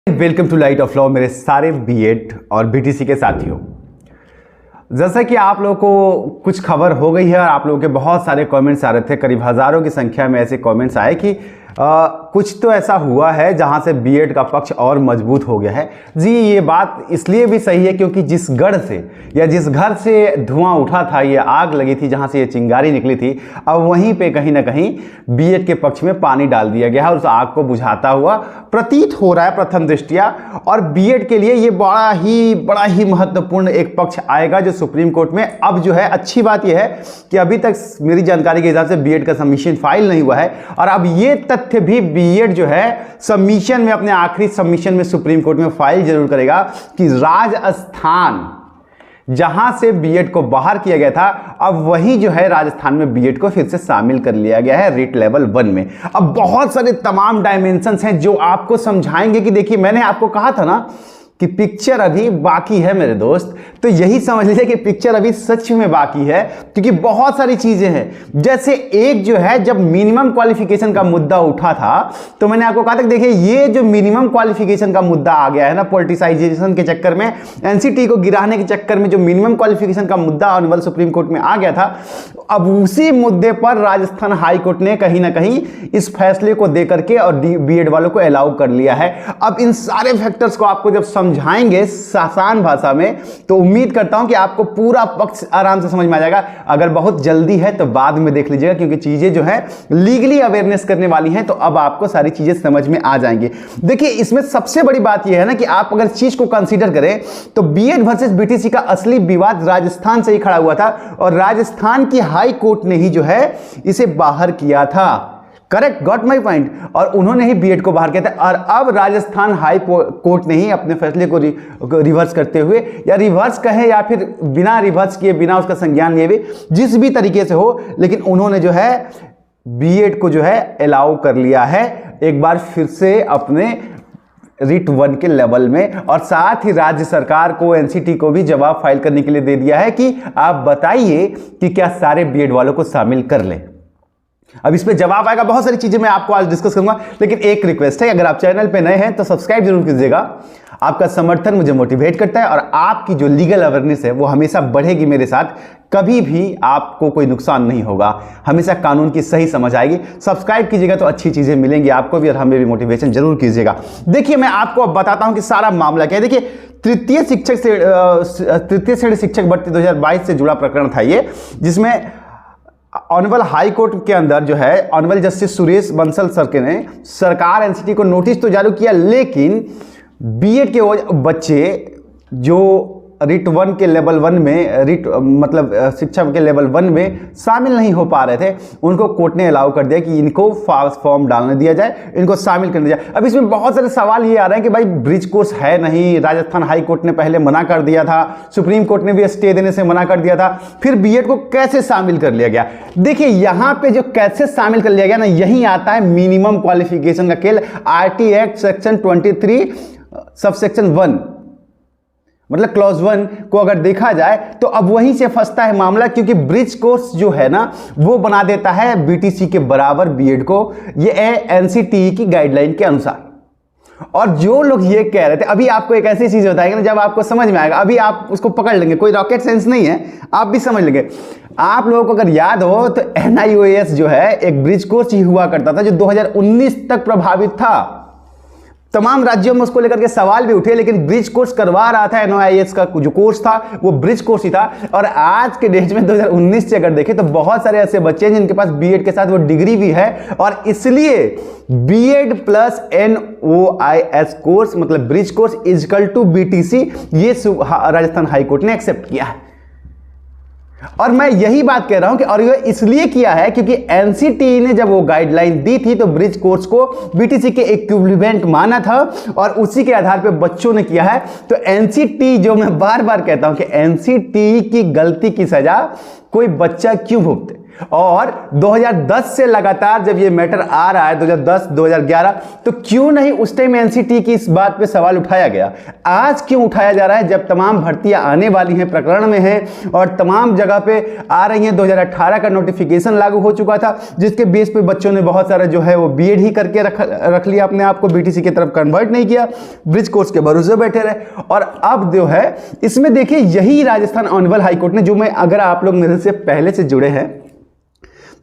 Welcome to light of law मेरे सारे BEd और बीटीसी के साथियों। जैसा कि आप लोगों को कुछ खबर हो गई है और आप लोगों के बहुत सारे कमेंट्स आ रहे थे, करीब हज़ारों की संख्या में ऐसे कमेंट्स आए कि कुछ तो ऐसा हुआ है जहां से बीएड का पक्ष और मजबूत हो गया है। जी, ये बात इसलिए भी सही है क्योंकि जिस गढ़ से या जिस घर से धुआं उठा था, ये आग लगी थी, जहां से ये चिंगारी निकली थी, अब वहीं पे कहीं ना कहीं बीएड के पक्ष में पानी डाल दिया गया है और उस आग को बुझाता हुआ प्रतीत हो रहा है प्रथम दृष्टिया। और बीएड के लिए ये बड़ा ही महत्वपूर्ण एक पक्ष आएगा जो सुप्रीम कोर्ट में। अब जो है अच्छी बात यह है कि अभी तक मेरी जानकारी के हिसाब से बीएड का सबमिशन फाइल नहीं हुआ है और अब ये तथ्य भी बीएड जो है सबमिशन में, अपने आखिरी सबमिशन में सुप्रीम कोर्ट में फाइल जरूर करेगा कि राजस्थान जहां से बीएड को बाहर किया गया था, अब वही जो है राजस्थान में बीएड को फिर से शामिल कर लिया गया है रिट लेवल 1 में। अब बहुत सारे तमाम डायमेंशंस हैं जो आपको समझाएंगे कि देखिए, मैंने आपको कहा था ना कि पिक्चर अभी बाकी है मेरे दोस्त, तो यही समझ लीजिए कि पिक्चर अभी सच में बाकी है क्योंकि बहुत सारी चीजें हैं। जैसे एक जो है, जब मिनिमम क्वालिफिकेशन का मुद्दा उठा था तो मैंने आपको कहा था कि देखिए, ये जो मिनिमम क्वालिफिकेशन का मुद्दा आ गया है ना, पॉलिटिसाइजेशन के चक्कर में, एनसीटी को गिराने के चक्कर में जो मिनिमम क्वालिफिकेशन का मुद्दा ऑनरेबल सुप्रीम कोर्ट में आ गया था, अब उसी मुद्दे पर राजस्थान हाई कोर्ट ने कहीं ना कहीं इस फैसले को देकर के और बीएड वालों को अलाउ कर लिया है। अब इन सारे फैक्टर्स को आपको जब समझाएंगे आसान भाषा में तो उम्मीद करता हूं कि आपको पूरा पक्ष आराम से समझ में आ जाएगा। अगर बहुत जल्दी है तो बाद में देख लीजिएगा क्योंकि चीजें जो है लीगली अवेयरनेस करने वाली हैं, तो अब आपको सारी चीजें समझ में आ जाएंगी। देखिए, इसमें सबसे बड़ी बात यह है ना कि आप अगर चीज को कंसीडर करें तो बीएड वर्सेस बीटीसी का असली विवाद राजस्थान से ही खड़ा हुआ था और राजस्थान की हाई कोर्ट ने ही जो है इसे बाहर किया था। Correct, got my point. और उन्होंने ही बीएड को बाहर किया था और अब राजस्थान हाई कोर्ट ने ही अपने फैसले को रिवर्स करते हुए, या रिवर्स कहे या फिर बिना रिवर्स किए, बिना उसका संज्ञान लिए भी, जिस भी तरीके से हो, लेकिन उन्होंने जो है बीएड को जो है अलाउ कर लिया है एक बार फिर से अपने रिट 1 के लेवल में। और साथ ही राज्य सरकार को, एनसीटी को भी जवाब फाइल करने के लिए दे दिया है कि आप बताइए कि क्या सारे बीएड वालों को शामिल कर लें। अब इस पे जवाब आएगा, बहुत सारी चीजें मैं आपको आज डिस्कस करूंगा, लेकिन एक रिक्वेस्ट है, अगर आप चैनल पे नए हैं तो सब्सक्राइब जरूर कीजिएगा। आपका समर्थन मुझे मोटिवेट करता है और आपकी जो लीगल अवेयरनेस है वो हमेशा बढ़ेगी मेरे साथ। कभी भी आपको कोई नुकसान नहीं होगा, हमेशा कानून की सही समझ आएगी। सब्सक्राइब कीजिएगा तो अच्छी चीजें मिलेंगी आपको भी और हमें भी मोटिवेशन जरूर कीजिएगा। देखिए, मैं आपको अब बताता हूं कि सारा मामला क्या है। देखिए, तृतीय श्रेणी शिक्षक भर्ती 2022 से जुड़ा प्रकरण था ये, जिसमें ऑनरेबल हाई कोर्ट के अंदर जो है honourable justice Suresh Bansal sir ने सरकार एनसीटी को नोटिस तो जारी किया, लेकिन बीएड के वो बच्चे जो रिट 1 के लेवल 1 में, रिट मतलब शिक्षा के लेवल 1 में शामिल नहीं हो पा रहे थे, उनको कोर्ट ने अलाउ कर दिया कि इनको फॉर्म डालने दिया जाए, इनको शामिल कर दिया जाए। अब इसमें बहुत सारे सवाल ये आ रहे हैं कि भाई ब्रिज कोर्स है नहीं, राजस्थान हाई कोर्ट ने पहले मना कर दिया था, सुप्रीम कोर्ट ने भी स्टे देने से मना कर दिया था, फिर बीएड को कैसे शामिल कर लिया गया। देखिए, यहां पे जो कैसे शामिल कर लिया गया ना, यही आता है मिनिमम क्वालिफिकेशन का खेल। आरटी एक्ट सेक्शन 23 सबसेक्शन 1 मतलब क्लॉज 1 को अगर देखा जाए तो अब वहीं से फंसता है मामला, क्योंकि ब्रिज कोर्स जो है ना वो बना देता है बीटीसी के बराबर बीएड को, ये एनसीटी की गाइडलाइन के अनुसार। और जो लोग ये कह रहे थे, अभी आपको एक ऐसी चीज बताएंगे ना जब आपको समझ में आएगा, अभी आप उसको पकड़ लेंगे, कोई रॉकेट साइंस नहीं है, आप भी समझ लेंगे। आप लोगों को अगर याद हो तो एनआईओएस जो है एक ब्रिज कोर्स ही हुआ करता था जो 2019 तक प्रभावित था। तमाम राज्यों में उसको लेकर के सवाल भी उठे, लेकिन ब्रिज कोर्स करवा रहा था एनआईओएस का जो कोर्स था वो ब्रिज कोर्स ही था। और आज के डेट में 2019 से अगर देखें तो बहुत सारे ऐसे बच्चे हैं जिनके पास बीएड के साथ वो डिग्री भी है, और इसलिए बीएड प्लस एनओआईएस कोर्स मतलब bridge course equal to BTC, ये राजस्थान हाईकोर्ट ने एक्सेप्ट किया है। और मैं यही बात कह रहा हूं कि और ये इसलिए किया है क्योंकि एनसीटी ने जब वो गाइडलाइन दी थी तो ब्रिज कोर्स को बीटीसी के इक्विवेलेंट माना था और उसी के आधार पे बच्चों ने किया है। तो एनसीटी, जो मैं बार बार कहता हूं कि एनसीटी की गलती की सजा कोई बच्चा क्यों भुगते, और 2010 से लगातार जब ये मैटर आ रहा है 2010 2011, तो क्यों नहीं उस टाइम एनसीटी की इस बात पे सवाल उठाया गया? आज क्यों उठाया जा रहा है जब तमाम भर्तियां आने वाली हैं, प्रकरण में हैं और तमाम जगह पे आ रही हैं? 2018 का नोटिफिकेशन लागू हो चुका था जिसके बेस पे बच्चों ने बहुत सारा जो है वो बीएड ही करके रख लिया अपने आप को, बीटीसी की तरफ कन्वर्ट नहीं किया, ब्रिज कोर्स के भरोसे बैठे रहे। और अब जो है इसमें देखिए यही राजस्थान ऑनरेबल हाईकोर्ट ने, जो मैं अगर आप लोग मेरे से पहले से जुड़े हैं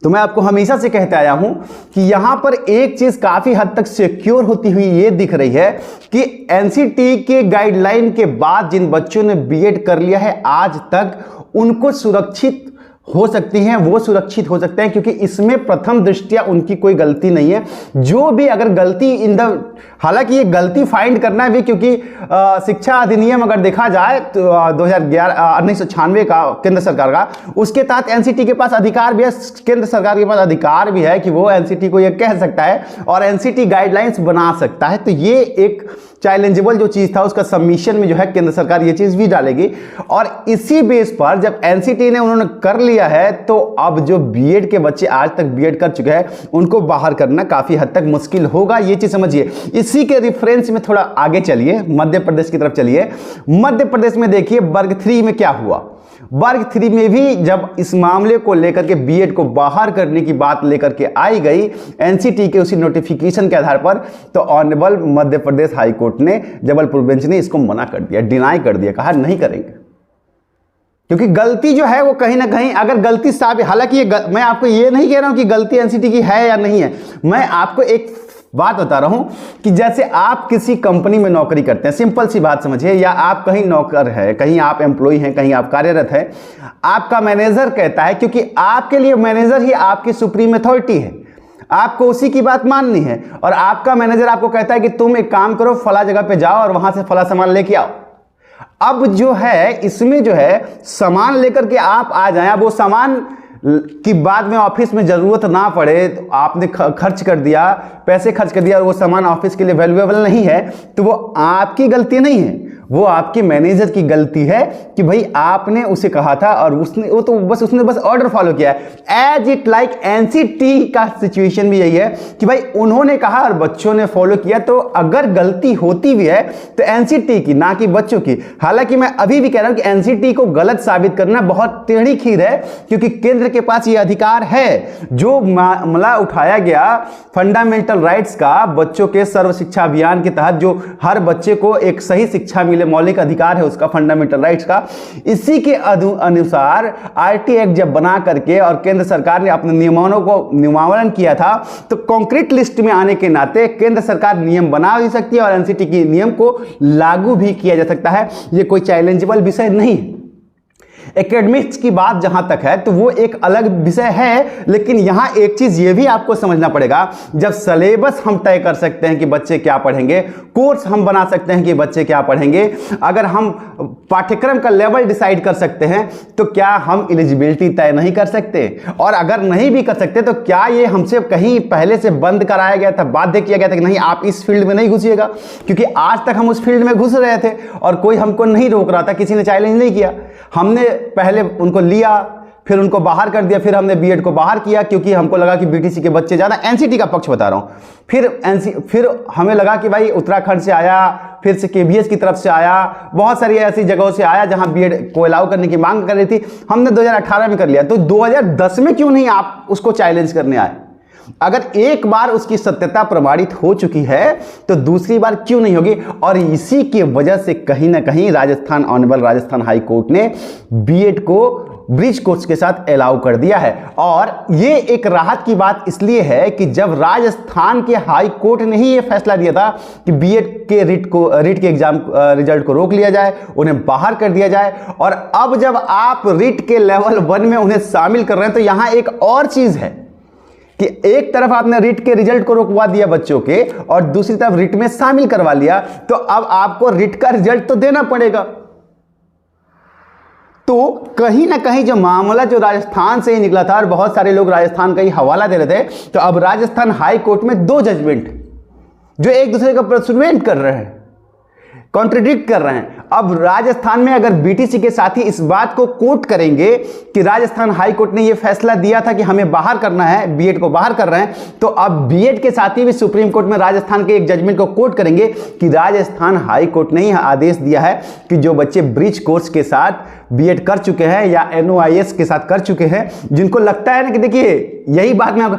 तो मैं आपको हमेशा से कहते आया हूं कि यहां पर एक चीज काफी हद तक सिक्योर होती हुई ये दिख रही है कि एनसीटी के गाइडलाइन के बाद जिन बच्चों ने बीएड कर लिया है आज तक उनको सुरक्षित हो सकती हैं, वो सुरक्षित हो सकते हैं, क्योंकि इसमें प्रथम दृष्टया उनकी कोई गलती नहीं है। जो भी अगर गलती हालांकि ये गलती फाइंड करना भी, क्योंकि शिक्षा अधिनियम अगर देखा जाए तो 1996 का केंद्र सरकार का, उसके तहत एनसीटी के पास अधिकार भी है, केंद्र सरकार के पास अधिकार भी है कि वो एनसीटी को ये कह सकता है और एनसीटी गाइडलाइंस बना सकता है। तो ये एक चैलेंजेबल जो चीज था उसका सबमिशन में जो है केंद्र सरकार ये चीज भी डालेगी। और इसी बेस पर जब एनसीटी ने उन्होंने कर लिया है तो अब जो बीएड के बच्चे आज तक बीएड कर चुके हैं उनको बाहर करना काफी हद तक मुश्किल होगा, ये चीज समझिए। इसी के रेफरेंस में थोड़ा आगे चलिए, मध्य प्रदेश की तरफ चलिए। मध्य प्रदेश में देखिए वर्ग 3 में क्या हुआ। वर्ग 3 में भी जब इस मामले को लेकर के बीएड को बाहर करने की बात लेकर के आई गई एनसीटी के उसी नोटिफिकेशन के आधार पर, तो ऑनरेबल मध्य प्रदेश हाईकोर्ट ने, जबलपुर बेंच ने इसको मना कर दिया, डिनाई कर दिया, कहा नहीं करेंगे, क्योंकि गलती जो है वो कहीं ना कहीं अगर गलती साबित, हालांकि मैं आपको ये नहीं कह रहा हूं कि गलती एनसीटी की है या नहीं है, मैं आपको एक बात बता रहा हूं कि जैसे आप किसी कंपनी में नौकरी करते हैं, सिंपल सी बात समझिए, या आप कहीं नौकर है, कहीं आप एम्प्लॉय हैं, कहीं आप कार्यरत हैं, आपका मैनेजर कहता है, क्योंकि आपके लिए मैनेजर ही आपकी सुप्रीम अथॉरिटी है, आपको उसी की बात माननी है, और आपका मैनेजर आपको कहता है कि तुम एक काम करो, फला जगह पे जाओ और वहां से फला सामान लेके आओ। अब जो है इसमें जो है सामान लेकर के आप आ जाए, अब वो सामान कि बाद में ऑफिस में जरूरत ना पड़े, तो आपने खर्च कर दिया, पैसे खर्च कर दिया और वो सामान ऑफिस के लिए वैल्यूएबल नहीं है, तो वो आपकी गलती नहीं है, वो आपके मैनेजर की गलती है कि भाई आपने उसे कहा था और उसने बस ऑर्डर फॉलो किया है। एज इट लाइक एनसीटी का सिचुएशन भी यही है कि भाई उन्होंने कहा और बच्चों ने फॉलो किया, तो अगर गलती होती भी है तो एनसीटी की, ना कि बच्चों की। हालांकि मैं अभी भी कह रहा हूं कि एनसीटी को गलत साबित करना बहुत टेढ़ी खीर है, क्योंकि केंद्र के पास यह अधिकार है। जो मामला उठाया गया फंडामेंटल राइट्स का, बच्चों के सर्व शिक्षा अभियान के तहत जो हर बच्चे को एक सही शिक्षा मौलिक अधिकार है उसका, फंडामेंटल राइट्स का, इसी के अनुसार आरटी एक्ट जब बना करके और केंद्र सरकार ने अपने नियमों को नियमावलन किया था, तो कॉन्क्रीट लिस्ट में आने के नाते केंद्र सरकार नियम बना भी सकती है और एनसीटी के नियम को लागू भी किया जा सकता है। यह कोई चैलेंजेबल विषय नहीं है। एकेडमिक्स की बात जहां तक है तो वो एक अलग विषय है, लेकिन यहां एक चीज ये भी आपको समझना पड़ेगा, जब सिलेबस हम तय कर सकते हैं कि बच्चे क्या पढ़ेंगे, कोर्स हम बना सकते हैं कि बच्चे क्या पढ़ेंगे, अगर हम पाठ्यक्रम का लेवल डिसाइड कर सकते हैं, तो क्या हम एलिजिबिलिटी तय नहीं कर सकते? और अगर नहीं भी कर सकते तो क्या ये हमसे कहीं पहले से बंद कराया गया था, बाध्य किया गया था कि नहीं आप इस फील्ड में नहीं घुसिएगा? क्योंकि आज तक हम उस फील्ड में घुस रहे थे और कोई हमको नहीं रोक रहा था, किसी ने चैलेंज नहीं किया। हमने पहले उनको लिया, फिर उनको बाहर कर दिया, फिर हमने बीएड को बाहर किया क्योंकि हमको लगा कि बीटीसी के बच्चे ज़्यादा, एनसीटी का पक्ष बता रहा हूं। फिर हमें लगा कि भाई उत्तराखंड से आया, फिर से केबीएस की तरफ से आया, बहुत सारी ऐसी जगहों से आया जहां बीएड को अलाउ करने की मांग कर रही थी, हमने 2018 में कर लिया। तो 2010 में क्यों नहीं आप उसको चैलेंज करने आए? अगर एक बार उसकी सत्यता प्रमाणित हो चुकी है तो दूसरी बार क्यों नहीं होगी? और इसी की वजह से कहीं ना कहीं ऑनरेबल राजस्थान हाई कोर्ट ने बीएड को ब्रिज कोर्स के साथ अलाउ कर दिया है। और ये एक राहत की बात इसलिए है कि जब राजस्थान के हाई कोर्ट ने ही ये फैसला दिया था कि बीएड के रिट के एग्जाम रिजल्ट को रोक लिया जाए, उन्हें बाहर कर दिया जाए, और अब जब आप रिट के लेवल 1 में उन्हें शामिल कर रहे हैं, तो यहां एक और चीज है कि एक तरफ आपने रिट के रिजल्ट को रोकवा दिया बच्चों के और दूसरी तरफ रिट में शामिल करवा लिया, तो अब आपको रिट का रिजल्ट तो देना पड़ेगा। तो कहीं ना कहीं जो मामला जो राजस्थान से ही निकला था और बहुत सारे लोग राजस्थान का ही हवाला दे रहे थे, तो अब राजस्थान हाई कोर्ट में 2 जजमेंट जो एक दूसरे का प्रसुवेंट कर रहे हैं। कॉन्ट्रडिक्ट कर रहे हैं। अब राजस्थान में अगर बीटीसी के साथी इस बात को कोट करेंगे कि राजस्थान हाई कोर्ट ने यह फैसला दिया था कि हमें बाहर करना है, बीएड को बाहर कर रहे हैं, तो अब बीएड के साथी भी सुप्रीम कोर्ट में राजस्थान के एक जजमेंट को कोट करेंगे कि राजस्थान हाई कोर्ट ने यह आदेश दिया है कि जो बच्चे ब्रिज कोर्स के साथ बीएड कर चुके हैं या एनओआईएस के साथ कर चुके हैं, जिनको लगता है ना कि देखिए यही बात में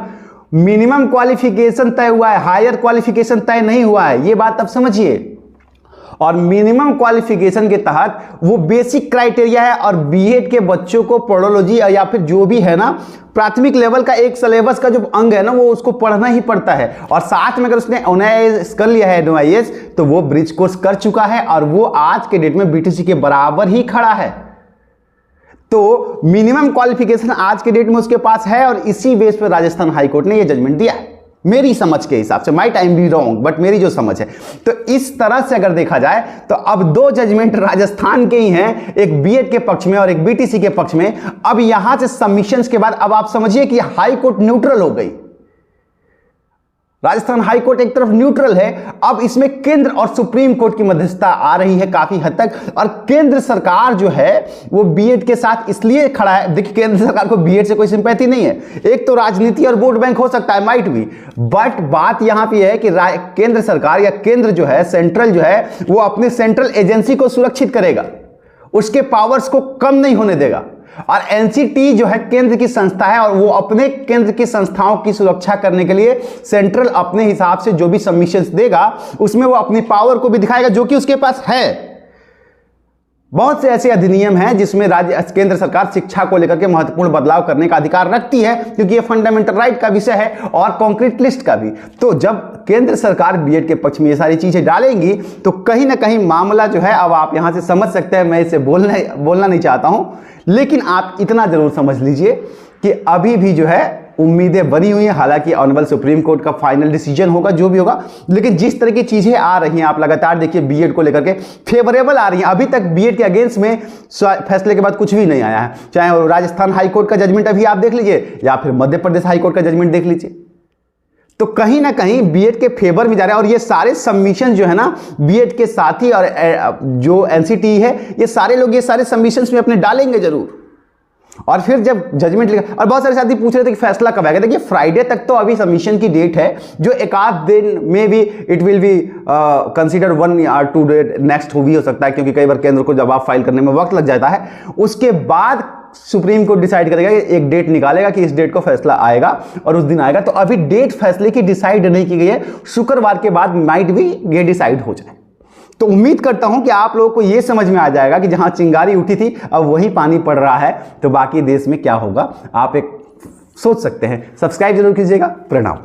मिनिमम क्वालिफिकेशन तय हुआ है, हायर क्वालिफिकेशन तय नहीं हुआ है, यह बात अब समझिए। और मिनिमम क्वालिफिकेशन के तहत वो बेसिक क्राइटेरिया है और बीएड के बच्चों को पोडोलॉजी या फिर जो भी है ना प्राथमिक लेवल का एक सिलेबस का जो अंग है ना वो उसको पढ़ना ही पड़ता है। और साथ में अगर उसने एनओआईएस कर लिया है एनओआईएस तो वो ब्रिज कोर्स कर चुका है और वो आज के डेट में बीटीसी के बराबर ही खड़ा है। तो मिनिमम क्वालिफिकेशन आज के डेट में उसके पास है और इसी बेस पर राजस्थान हाई कोर्ट ने ये जजमेंट दिया है, मेरी समझ के हिसाब से। Might I be wrong, but मेरी जो समझ है। तो इस तरह से अगर देखा जाए तो अब दो जजमेंट राजस्थान के ही हैं, एक बीएड के पक्ष में और एक बीटीसी के पक्ष में। अब यहां से सबमिशंस के बाद अब आप समझिए कि हाई कोर्ट न्यूट्रल हो गई, राजस्थान हाई कोर्ट एक तरफ न्यूट्रल है। अब इसमें केंद्र और सुप्रीम कोर्ट की मध्यस्थता आ रही है काफी हद तक, और केंद्र सरकार जो है वो बीएड के साथ इसलिए खड़ा है। देखिए केंद्र सरकार को बीएड से कोई सिंपैथी नहीं है, एक तो राजनीति और वोट बैंक हो सकता है, माइट भी, बट बात यहां पे है कि केंद्र सरकार या केंद्र जो है सेंट्रल जो है वो अपने सेंट्रल एजेंसी को सुरक्षित करेगा, उसके पावर्स को कम नहीं होने देगा। और एनसीटी जो है केंद्र की संस्था है और वो अपने केंद्र की संस्थाओं की सुरक्षा करने के लिए सेंट्रल अपने हिसाब से जो भी सबमिशंस देगा उसमें वो अपनी पावर को भी दिखाएगा जो कि उसके पास है। बहुत से ऐसे अधिनियम हैं जिसमें केंद्र सरकार शिक्षा को लेकर के महत्वपूर्ण बदलाव करने का अधिकार रखती है, क्योंकि ये फंडामेंटल राइट का विषय है और कॉन्क्रीट लिस्ट का भी। तो जब केंद्र सरकार बीएड के पक्ष में ये सारी चीजें डालेंगी तो कहीं ना कहीं मामला जो है, अब आप यहां से समझ सकते हैं, मैं इसे बोलना नहीं चाहता हूं, लेकिन आप इतना जरूर समझ लीजिए कि अभी भी जो है उम्मीदें बनी हुई हैं। हालांकि ऑनरेबल सुप्रीम कोर्ट का फाइनल डिसीजन होगा जो भी होगा, लेकिन जिस तरह की चीजें आ रही हैं आप लगातार देखिए बीएड को लेकर के फेवरेबल आ रही हैं। अभी तक बीएड के अगेंस्ट में फैसले के बाद कुछ भी नहीं आया है, चाहे राजस्थान हाई कोर्ट का जजमेंट अभी आप देख लीजिए या फिर मध्य प्रदेश हाई कोर्ट का जजमेंट देख लीजिए, तो कहीं ना कहीं बीएड के फेवर में जा रहा है। और ये सारे सबमिशन जो है ना बीएड के साथी और जो एनसीटी है ये सारे लोग ये सारे सबमिशंस में अपने डालेंगे जरूर। और फिर जब जजमेंट लिखा, और बहुत सारे साथी पूछ रहे थे कि फैसला कब आएगा। देखिए फ्राइडे तक तो अभी सबमिशन की डेट है, जो एक आध दिन में भी इट विल बी कंसीडर 1 या 2 डे नेक्स्ट भी हो सकता है, क्योंकि कई बार केंद्र को जवाब फाइल करने में वक्त लग जाता है। उसके बाद सुप्रीम कोर्ट डिसाइड करेगा, एक डेट निकालेगा कि इस डेट को फैसला आएगा और उस दिन आएगा। तो अभी डेट फैसले की डिसाइड नहीं की गई है, शुक्रवार के बाद माइट भी ये डिसाइड हो जाए। तो उम्मीद करता हूं कि आप लोगों को यह समझ में आ जाएगा कि जहां चिंगारी उठी थी अब वहीं पानी पड़ रहा है, तो बाकी देश में क्या होगा आप एक सोच सकते हैं। सब्सक्राइब जरूर कीजिएगा। प्रणाम।